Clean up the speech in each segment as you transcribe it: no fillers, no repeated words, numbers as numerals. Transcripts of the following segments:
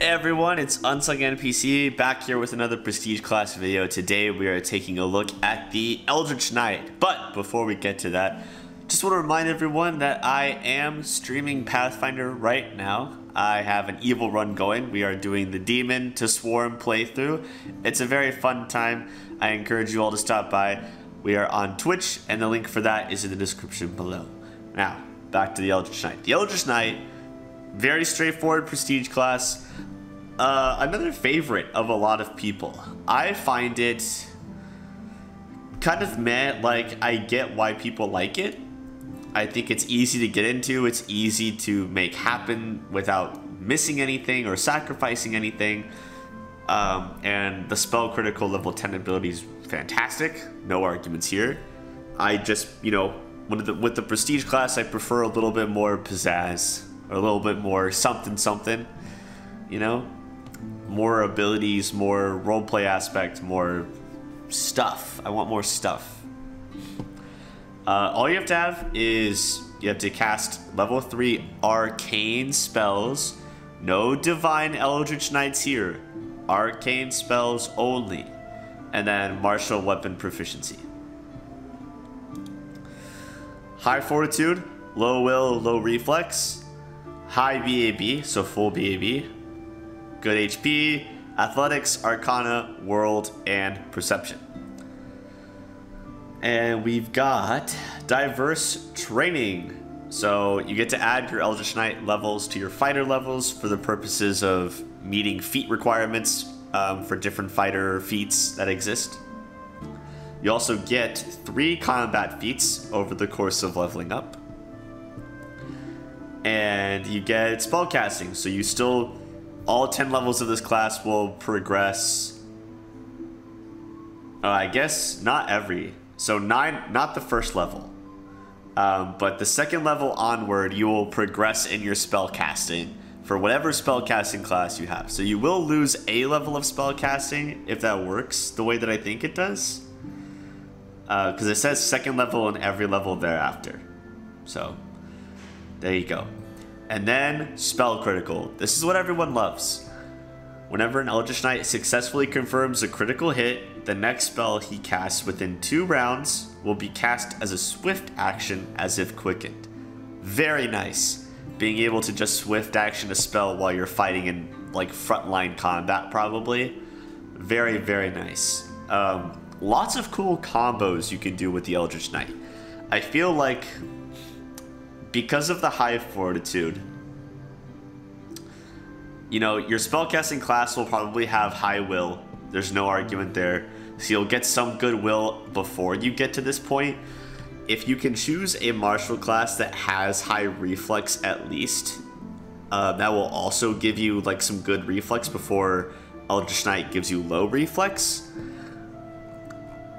Hey everyone, it's Unsung NPC back here with another Prestige class video. Today we are taking a look at the Eldritch Knight. But before we get to that, just want to remind everyone that I am streaming Pathfinder right now. I have an evil run going. We are doing the Demon to Swarm playthrough. It's a very fun time. I encourage you all to stop by. We are on Twitch, and the link for that is in the description below. Now, back to the Eldritch Knight. The Eldritch Knight, very straightforward Prestige class. Another favorite of a lot of people. I find it kind of meh. Like, I get why people like it. I think it's easy to get into. It's easy to make happen without missing anything or sacrificing anything. And the spell critical level 10 ability is fantastic. No arguments here. I just, you know, with the Prestige class, I prefer a little bit more pizzazz. Or a little bit more something, you know? More abilities, more roleplay aspect, more stuff. I want more stuff. All you have to have is you have to cast level 3 arcane spells. No divine Eldritch Knights here. Arcane spells only. And then martial weapon proficiency. High fortitude, low will, low reflex. High BAB, so full BAB. Good HP, athletics, arcana, world, and perception. And we've got diverse training. So you get to add your Eldritch Knight levels to your fighter levels for the purposes of meeting feat requirements for different fighter feats that exist. You also get 3 combat feats over the course of leveling up. And you get spellcasting, so you still, all 10 levels of this class will progress. I guess not every, so 9, not the first level, but the second level onward, you will progress in your spellcasting for whatever spellcasting class you have. So you will lose a level of spellcasting if that works the way that I think it does, because it says second level in every level thereafter. So there you go. And then spell critical. This is what everyone loves. Whenever an Eldritch Knight successfully confirms a critical hit, the next spell he casts within 2 rounds will be cast as a swift action as if quickened. Very nice. Being able to just swift action a spell while you're fighting in like frontline combat probably. Very, very nice. Lots of cool combos you can do with the Eldritch Knight. I feel like because of the high fortitude, you know, your spellcasting class will probably have high will. There's no argument there. So you'll get some good will before you get to this point. If you can choose a martial class that has high reflex at least, that will also give you like some good reflex before Eldritch Knight gives you low reflex.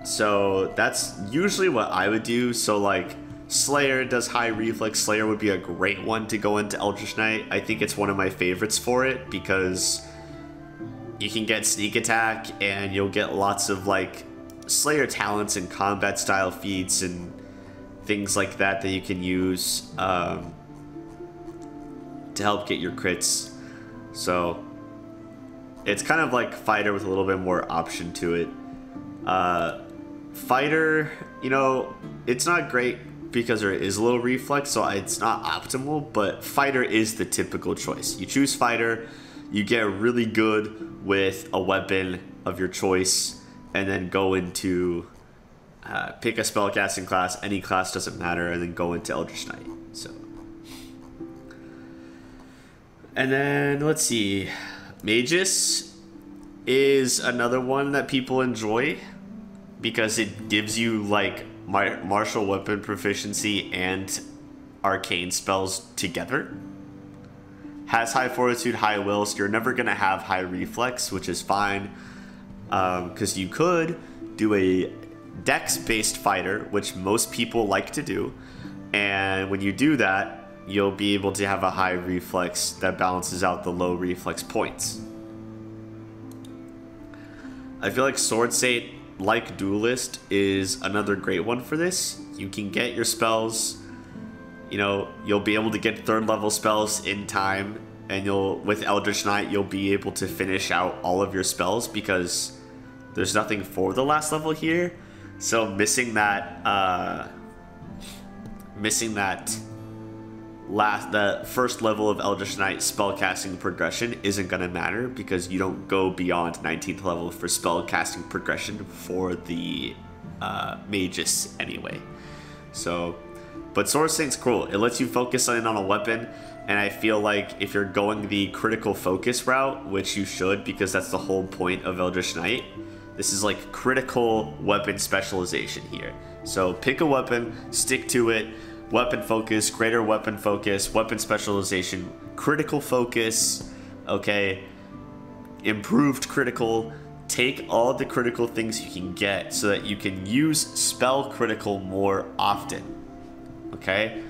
So that's usually what I would do. So like Slayer does high reflex. Slayer would be a great one to go into Eldritch Knight. I think it's one of my favorites for it because you can get sneak attack and you'll get lots of like Slayer talents and combat style feats and things like that that you can use to help get your crits. So it's kind of like Fighter with a little bit more option to it. Fighter, you know, it's not great because there is a little reflex, so it's not optimal, but Fighter is the typical choice. You choose Fighter, you get really good with a weapon of your choice, and then go into, pick a spellcasting class, any class doesn't matter, and then go into Eldritch Knight. So, and then, let's see, Magus is another one that people enjoy because it gives you, like, martial weapon proficiency and arcane spells together. Has high fortitude, high will, so you're never gonna have high reflex, which is fine, because you could do a dex based fighter, which most people like to do, and when you do that you'll be able to have a high reflex that balances out the low reflex points. I feel like Sword Sate, like Duelist, is another great one for this. You can get your spells, you know, you'll be able to get 3rd level spells in time and with Eldritch Knight, you'll be able to finish out all of your spells because there's nothing for the last level here. So missing that the first level of Eldritch Knight spellcasting progression isn't going to matter because you don't go beyond 19th level for spellcasting progression for the magus anyway. So, but Sword Sting's cool. It lets you focus in on a weapon, and I feel like if you're going the critical focus route, which you should because that's the whole point of Eldritch Knight, this is like critical weapon specialization here. So pick a weapon, stick to it. Weapon focus, greater weapon focus, weapon specialization, critical focus, okay, improved critical. Take all the critical things you can get so that you can use spell critical more often, okay?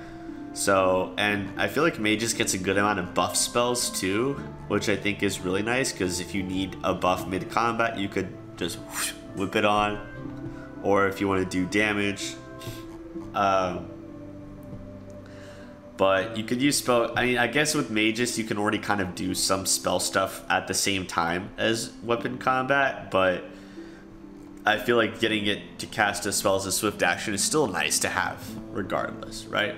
So, and I feel like Magus gets a good amount of buff spells too, which I think is really nice because if you need a buff mid-combat, you could just whip it on, or if you want to do damage. But you could use spell... I mean, I guess with Magus, you can already kind of do some spell stuff at the same time as weapon combat, but I feel like getting it to cast a spell as a swift action is still nice to have, regardless, right?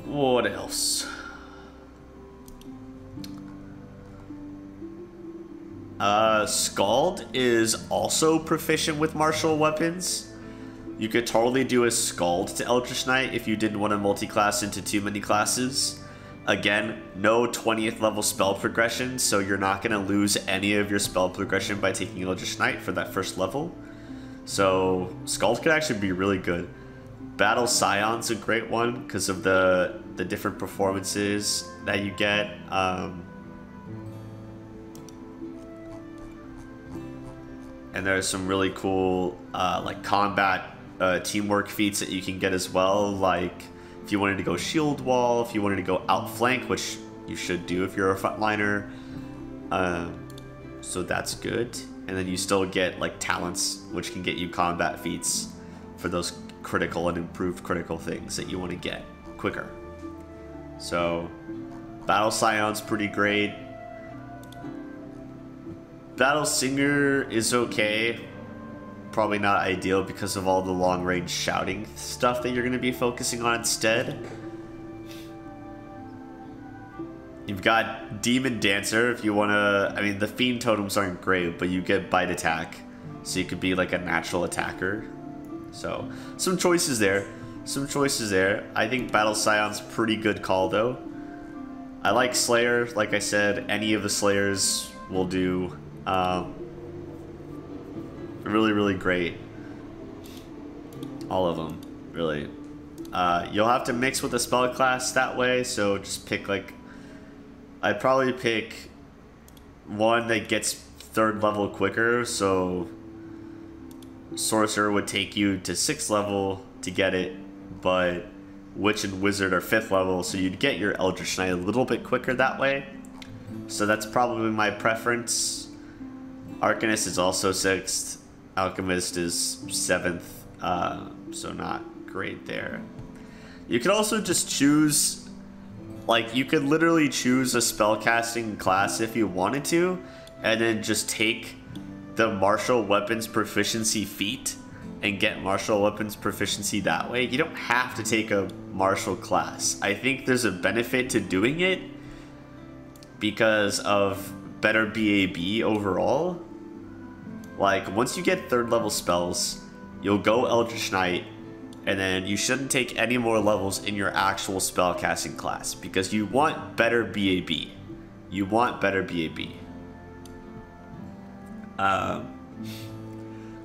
What else? Scald is also proficient with martial weapons. You could totally do a Scald to Eldritch Knight if you didn't want to multi-class into too many classes. Again, no 20th level spell progression, so you're not going to lose any of your spell progression by taking Eldritch Knight for that first level. So Scald could actually be really good. Battle Scion's a great one because of the different performances that you get. And there's some really cool like combat teamwork feats that you can get as well, like if you wanted to go shield wall, if you wanted to go outflank, which you should do if you're a frontliner. So that's good. And then you still get like talents, which can get you combat feats for those critical and improved critical things that you want to get quicker. So Battle Scion's pretty great. Battle Singer is okay. Probably not ideal because of all the long-range shouting stuff that you're going to be focusing on instead. You've got Demon Dancer if you want to... I mean, the Fiend Totems aren't great, but you get Bite Attack. So you could be like a natural attacker. So, some choices there. Some choices there. I think Battle Scion's pretty good call, though. I like Slayer. Like I said, any of the Slayers will do... really, really great. All of them, really. You'll have to mix with the spell class that way, so just pick like... I'd probably pick one that gets 3rd level quicker, so Sorcerer would take you to 6th level to get it, but Witch and Wizard are 5th level, so you'd get your Eldritch Knight a little bit quicker that way. So that's probably my preference. Arcanist is also 6th. Alchemist is 7th, so not great there. You could also just choose, like, you could literally choose a spellcasting class if you wanted to, and then just take the martial weapons proficiency feat and get martial weapons proficiency that way. You don't have to take a martial class. I think there's a benefit to doing it because of better BAB overall. Like, once you get 3rd level spells, you'll go Eldritch Knight, and then you shouldn't take any more levels in your actual spellcasting class, because you want better BAB. You want better BAB.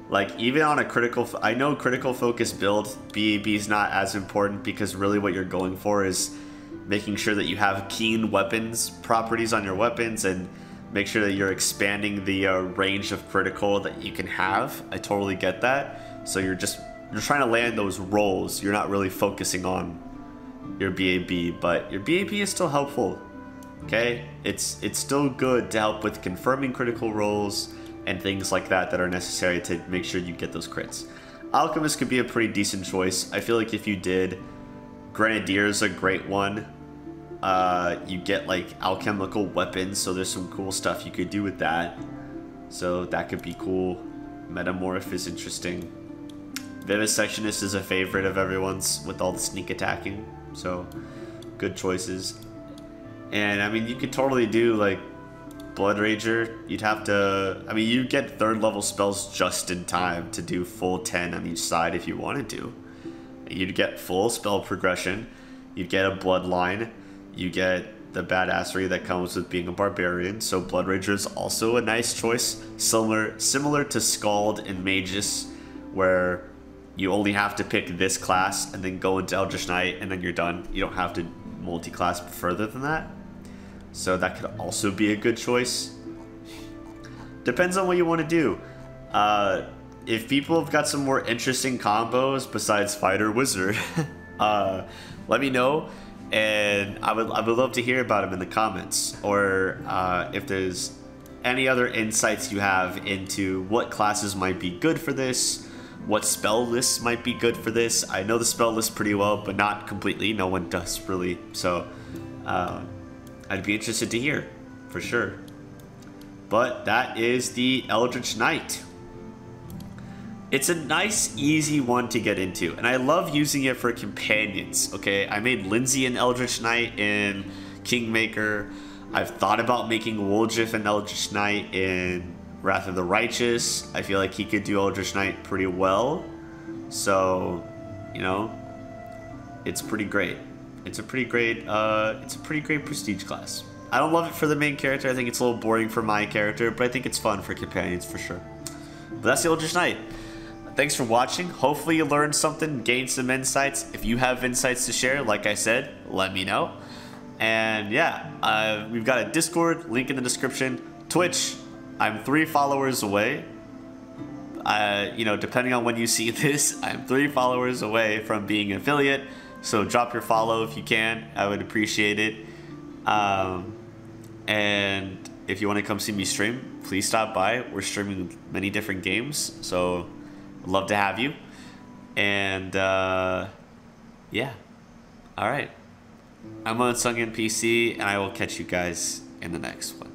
Like, even on a critical... I know critical focus build, BAB is not as important, because really what you're going for is making sure that you have keen weapons properties on your weapons, and make sure that you're expanding the range of critical that you can have. I totally get that. So you're trying to land those rolls. You're not really focusing on your BAB, but your BAB is still helpful. Okay? It's still good to help with confirming critical rolls and things like that that are necessary to make sure you get those crits. Alchemist could be a pretty decent choice. I feel like if you did, Grenadier's a great one. You get like alchemical weapons, so there's some cool stuff you could do with that. So that could be cool. Metamorph is interesting. Vivisectionist is a favorite of everyone's with all the sneak attacking, so good choices. And I mean, you could totally do like Blood Rager. You'd have to, I mean, you get 3rd level spells just in time to do full 10 on each side if you wanted to. You'd get full spell progression. You'd get a bloodline. You get the badassery that comes with being a barbarian. So Blood Rager is also a nice choice, similar to Scald and Magus, where you only have to pick this class and then go into Eldritch Knight and then you're done. You don't have to multi-class further than that. So that could also be a good choice. Depends on what you want to do. If people have got some more interesting combos besides Fighter Wizard, let me know, and I would love to hear about them in the comments. Or if there's any other insights you have into what classes might be good for this, what spell lists might be good for this. I know the spell list pretty well, but not completely. No one does really. So I'd be interested to hear, for sure. But that is the Eldritch Knight. It's a nice, easy one to get into, and I love using it for companions, okay? I made Lindsay an Eldritch Knight in Kingmaker. I've thought about making Woljif an Eldritch Knight in Wrath of the Righteous. I feel like he could do Eldritch Knight pretty well. So, you know, it's pretty great. It's a pretty great prestige class. I don't love it for the main character. I think it's a little boring for my character, but I think it's fun for companions for sure. But that's the Eldritch Knight. Thanks for watching. Hopefully you learned something, gained some insights. If you have insights to share, like I said, let me know. And yeah, we've got a Discord, link in the description. Twitch, I'm 3 followers away. You know, depending on when you see this, I'm 3 followers away from being an affiliate. So drop your follow if you can. I would appreciate it. And if you want to come see me stream, please stop by. We're streaming many different games, so I'd love to have you. And yeah, all right. I'm Unsung NPC, and I will catch you guys in the next one.